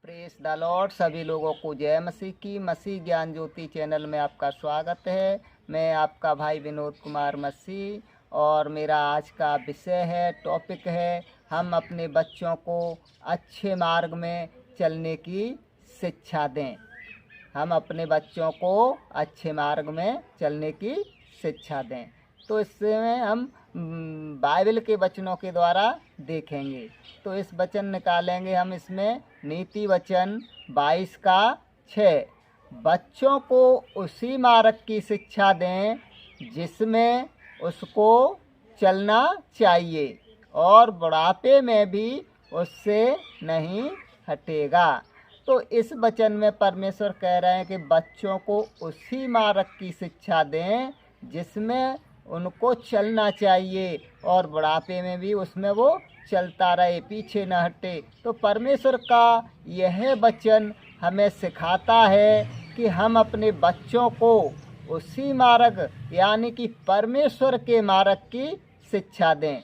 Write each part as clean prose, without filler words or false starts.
Press the Lord. सभी लोगों को जय मसीह की। मसीह ज्ञान ज्योति चैनल में आपका स्वागत है। मैं आपका भाई विनोद कुमार मसीह और मेरा आज का विषय है, टॉपिक है, हम अपने बच्चों को अच्छे मार्ग में चलने की शिक्षा दें। हम अपने बच्चों को अच्छे मार्ग में चलने की शिक्षा दें। तो इसमें हम बाइबल के वचनों के द्वारा देखेंगे। तो इस वचन निकालेंगे हम इसमें नीति वचन 22 का 6। बच्चों को उसी मार्ग की शिक्षा दें जिसमें उसको चलना चाहिए और बुढ़ापे में भी उससे नहीं हटेगा। तो इस वचन में परमेश्वर कह रहे हैं कि बच्चों को उसी मार्ग की शिक्षा दें जिसमें उनको चलना चाहिए और बुढ़ापे में भी उसमें वो चलता रहे, पीछे न हटे। तो परमेश्वर का यह वचन हमें सिखाता है कि हम अपने बच्चों को उसी मार्ग यानी कि परमेश्वर के मार्ग की शिक्षा दें,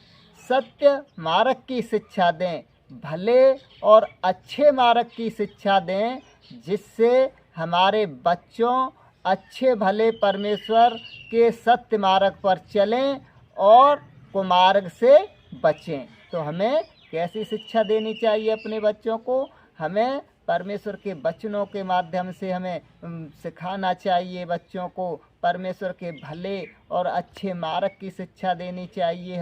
सत्य मार्ग की शिक्षा दें, भले और अच्छे मार्ग की शिक्षा दें, जिससे हमारे बच्चों अच्छे भले परमेश्वर के सत्य मार्ग पर चलें और कुमार्ग से बचें। तो हमें कैसी शिक्षा देनी चाहिए अपने बच्चों को? हमें परमेश्वर के वचनों के माध्यम से हमें सिखाना चाहिए। बच्चों को परमेश्वर के भले और अच्छे मार्ग की शिक्षा देनी चाहिए।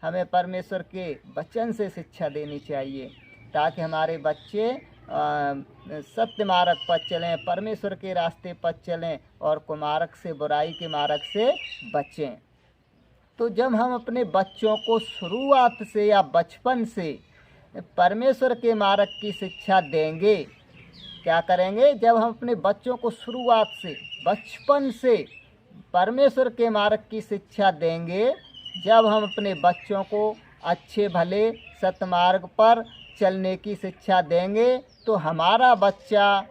हमें परमेश्वर के वचन से शिक्षा देनी चाहिए ताकि हमारे बच्चे सत्य मार्ग पर चलें, परमेश्वर के रास्ते पर चलें और कुमार्ग से, बुराई के मार्ग से बचें। तो जब हम अपने बच्चों को शुरुआत से या बचपन से परमेश्वर के मार्ग की शिक्षा देंगे, क्या करेंगे? जब हम अपने बच्चों को शुरुआत से, बचपन से परमेश्वर के मार्ग की शिक्षा देंगे, जब हम अपने बच्चों को अच्छे भले सतमार्ग पर चलने की शिक्षा देंगे, तो हमारा बच्चा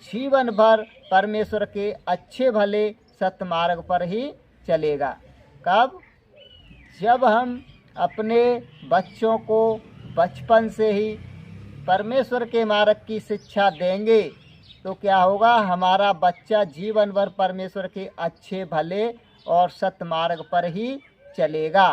जीवन भर परमेश्वर के अच्छे भले सतमार्ग पर ही चलेगा। कब? जब हम अपने बच्चों को बचपन से ही परमेश्वर के मार्ग की शिक्षा देंगे, तो क्या होगा? हमारा बच्चा जीवन भर परमेश्वर के अच्छे भले और सतमार्ग पर ही चलेगा।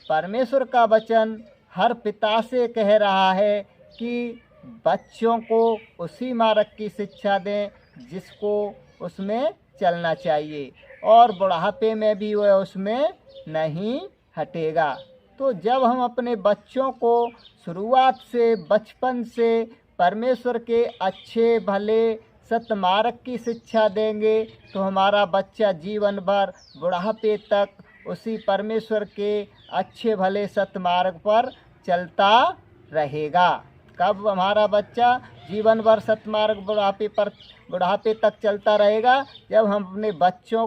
परमेश्वर का वचन हर पिता से कह रहा है कि बच्चों को उसी मार्ग की शिक्षा दें जिसको उसमें चलना चाहिए और बुढ़ापे में भी वह उसमें नहीं हटेगा। तो जब हम अपने बच्चों को शुरुआत से, बचपन से परमेश्वर के अच्छे भले सतमार्ग की शिक्षा देंगे, तो हमारा बच्चा जीवन भर बुढ़ापे तक उसी परमेश्वर के अच्छे भले सतमार्ग पर चलता रहेगा। कब हमारा बच्चा जीवन भर सतमार्ग बुढ़ापे तक चलता रहेगा? जब हम अपने बच्चों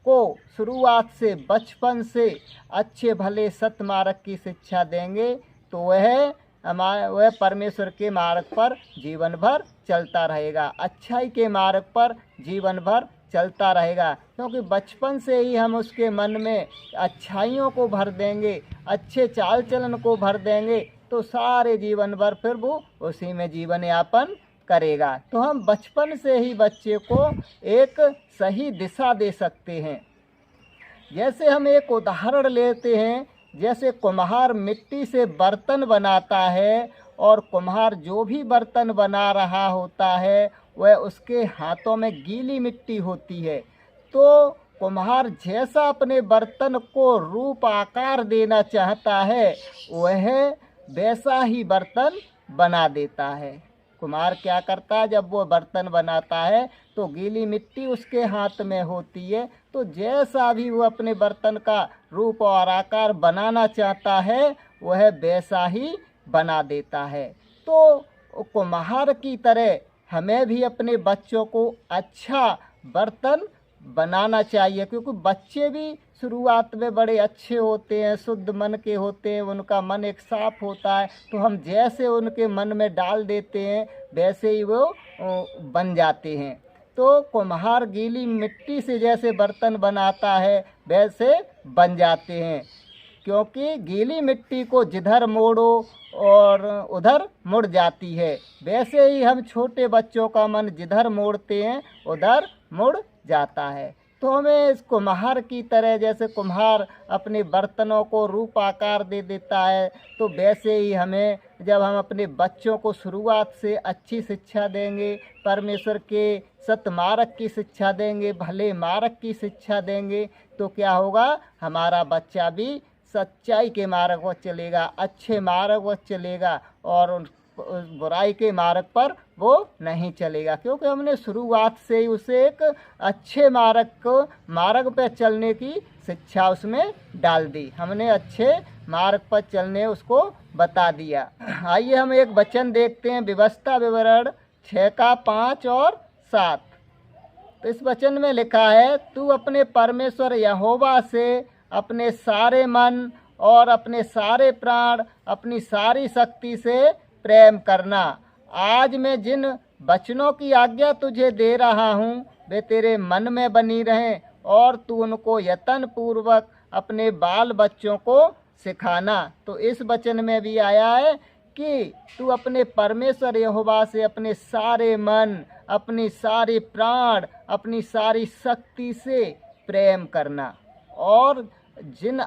को शुरुआत से, बचपन से अच्छे भले सतमार्ग की शिक्षा देंगे, तो वह परमेश्वर के मार्ग पर जीवन भर चलता रहेगा, अच्छाई के मार्ग पर जीवन भर चलता रहेगा। क्योंकि बचपन से ही हम उसके मन में अच्छाइयों को भर देंगे, अच्छे चाल चलन को भर देंगे, तो सारे जीवन भर फिर वो उसी में जीवन यापन करेगा। तो हम बचपन से ही बच्चे को एक सही दिशा दे सकते हैं। जैसे हम एक उदाहरण लेते हैं, जैसे कुम्हार मिट्टी से बर्तन बनाता है और कुम्हार जो भी बर्तन बना रहा होता है वह उसके हाथों में गीली मिट्टी होती है। तो कुम्हार जैसा अपने बर्तन को रूप आकार देना चाहता है वह वैसा ही बर्तन बना देता है। कुम्हार क्या करता है? जब वो बर्तन बनाता है तो गीली मिट्टी उसके हाथ में होती है, तो जैसा भी वो अपने बर्तन का रूप और आकार बनाना चाहता है वह वैसा ही बना देता है। तो कुम्हार की तरह हमें भी अपने बच्चों को अच्छा बर्तन बनाना चाहिए, क्योंकि बच्चे भी शुरुआत में बड़े अच्छे होते हैं, शुद्ध मन के होते हैं, उनका मन एक साफ होता है। तो हम जैसे उनके मन में डाल देते हैं वैसे ही वो बन जाते हैं। तो कुम्हार गीली मिट्टी से जैसे बर्तन बनाता है वैसे बन जाते हैं। क्योंकि गीली मिट्टी को जिधर मोड़ो और उधर मुड़ जाती है, वैसे ही हम छोटे बच्चों का मन जिधर मोड़ते हैं उधर मुड़ जाता है। तो हमें इस कुम्हार की तरह, जैसे कुम्हार अपने बर्तनों को रूप आकार दे देता है, तो वैसे ही हमें जब हम अपने बच्चों को शुरुआत से अच्छी शिक्षा देंगे, परमेश्वर के सतमार्ग की शिक्षा देंगे, भले मार्ग की शिक्षा देंगे, तो क्या होगा, हमारा बच्चा भी सच्चाई के मार्ग पर चलेगा, अच्छे मार्ग पर चलेगा और उस बुराई के मार्ग पर वो नहीं चलेगा, क्योंकि हमने शुरुआत से ही उसे एक अच्छे मार्ग पर चलने की शिक्षा उसमें डाल दी। हमने अच्छे मार्ग पर चलने उसको बता दिया। आइए हम एक वचन देखते हैं, व्यवस्था विवरण 6 का 5 और 7। तो इस वचन में लिखा है, तू अपने परमेश्वर यहोवा से अपने सारे मन और अपने सारे प्राण, अपनी सारी शक्ति से प्रेम करना। आज मैं जिन वचनों की आज्ञा तुझे दे रहा हूँ वे तेरे मन में बनी रहें और तू उनको यत्न पूर्वक अपने बाल बच्चों को सिखाना। तो इस वचन में भी आया है कि तू अपने परमेश्वर यहोवा से अपने सारे मन, अपनी सारी प्राण, अपनी सारी शक्ति से प्रेम करना। और जिन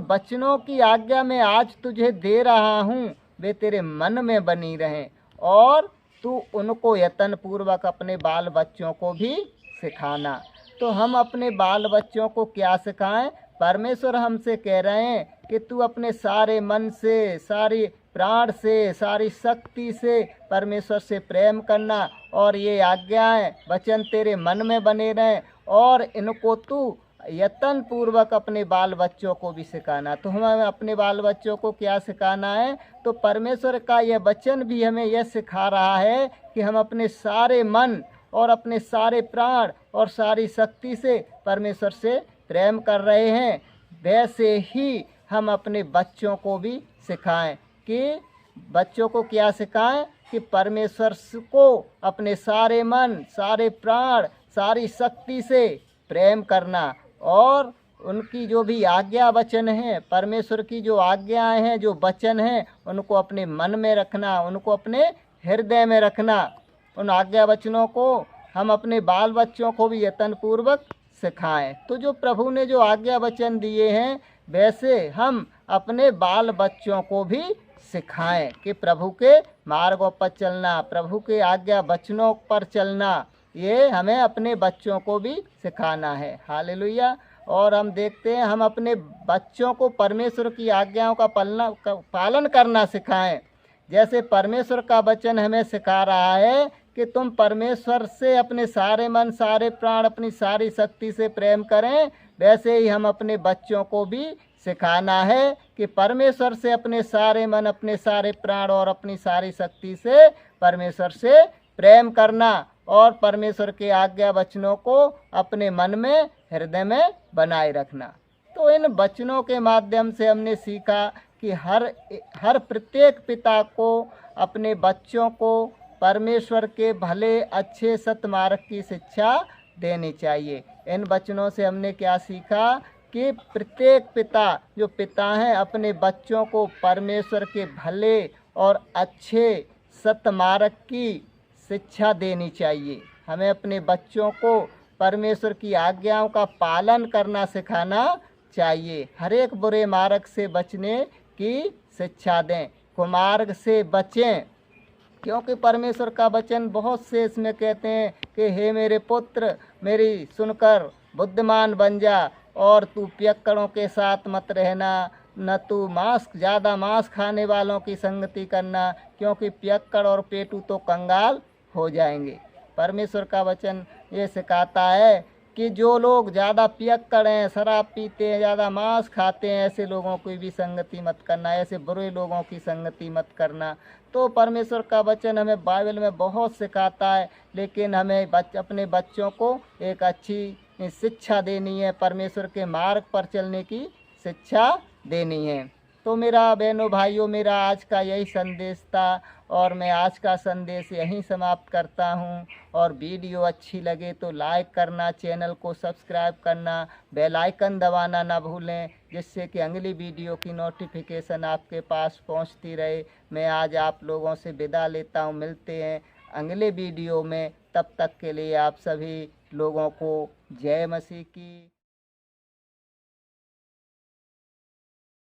वचनों की आज्ञा मैं आज तुझे दे रहा हूँ वे तेरे मन में बनी रहें और तू उनको यत्न पूर्वक अपने बाल बच्चों को भी सिखाना। तो हम अपने बाल बच्चों को क्या सिखाएं? परमेश्वर हमसे कह रहे हैं कि तू अपने सारे मन से, सारी प्राण से, सारी शक्ति से परमेश्वर से प्रेम करना और ये आज्ञाएं, वचन तेरे मन में बने रहें और इनको तू यत्न पूर्वक अपने बाल बच्चों को भी सिखाना। तो हमें अपने बाल बच्चों को क्या सिखाना है? तो परमेश्वर का यह वचन भी हमें यह सिखा रहा है कि हम अपने सारे मन और अपने सारे प्राण और सारी शक्ति से परमेश्वर से प्रेम कर रहे हैं। वैसे ही हम अपने बच्चों को भी सिखाएं कि बच्चों को क्या सिखाएं कि परमेश्वर को अपने सारे मन, सारे प्राण, सारी शक्ति से प्रेम करना और उनकी जो भी आज्ञा वचन हैं, परमेश्वर की जो आज्ञाएं हैं, जो वचन हैं, उनको अपने मन में रखना, उनको अपने हृदय में रखना। उन आज्ञा वचनों को हम अपने बाल बच्चों को भी यत्न पूर्वक सिखाएं। तो जो प्रभु ने जो आज्ञा वचन दिए हैं वैसे हम अपने बाल बच्चों को भी सिखाएं कि प्रभु के मार्गों पर चलना, प्रभु के आज्ञा वचनों पर चलना, ये हमें अपने बच्चों को भी सिखाना है। हालेलुया। और हम देखते हैं, हम अपने बच्चों को परमेश्वर की आज्ञाओं का पालन करना सिखाएं। जैसे परमेश्वर का वचन हमें सिखा रहा है कि तुम परमेश्वर से अपने सारे मन, सारे प्राण, अपनी सारी शक्ति से प्रेम करें, वैसे ही हम अपने बच्चों को भी सिखाना है कि परमेश्वर से अपने सारे मन, अपने सारे प्राण और अपनी सारी शक्ति से परमेश्वर से प्रेम करना और परमेश्वर के आज्ञा वचनों को अपने मन में, हृदय में बनाए रखना। तो इन वचनों के माध्यम से हमने सीखा कि हर प्रत्येक पिता को अपने बच्चों को परमेश्वर के भले अच्छे सत्मार्ग की शिक्षा देनी चाहिए। इन वचनों से हमने क्या सीखा कि प्रत्येक पिता, जो पिता हैं, अपने बच्चों को परमेश्वर के भले और अच्छे सत्मार्ग की शिक्षा देनी चाहिए। हमें अपने बच्चों को परमेश्वर की आज्ञाओं का पालन करना सिखाना चाहिए। हर एक बुरे मार्ग से बचने की शिक्षा दें, कुमार्ग से बचें, क्योंकि परमेश्वर का वचन बहुत से इसमें कहते हैं कि हे मेरे पुत्र, मेरी सुनकर बुद्धिमान बन जा और तू पियक्कड़ों के साथ मत रहना, न तू ज़्यादा मांस खाने वालों की संगति करना, क्योंकि पियक्कड़ और पेटू तो कंगाल हो जाएंगे। परमेश्वर का वचन ये सिखाता है कि जो लोग ज़्यादा पियक्कड़ हैं, शराब पीते हैं, ज़्यादा मांस खाते हैं, ऐसे लोगों की भी संगति मत करना, ऐसे बुरे लोगों की संगति मत करना। तो परमेश्वर का वचन हमें बाइबल में बहुत सिखाता है, लेकिन हमें अपने बच्चों को एक अच्छी शिक्षा देनी है, परमेश्वर के मार्ग पर चलने की शिक्षा देनी है। तो मेरा बहनों भाइयों, मेरा आज का यही संदेश था और मैं आज का संदेश यहीं समाप्त करता हूं। और वीडियो अच्छी लगे तो लाइक करना, चैनल को सब्सक्राइब करना, बेल आइकन दबाना ना भूलें, जिससे कि अगली वीडियो की नोटिफिकेशन आपके पास पहुंचती रहे। मैं आज आप लोगों से विदा लेता हूं, मिलते हैं अगले वीडियो में। तब तक के लिए आप सभी लोगों को जय मसीह की।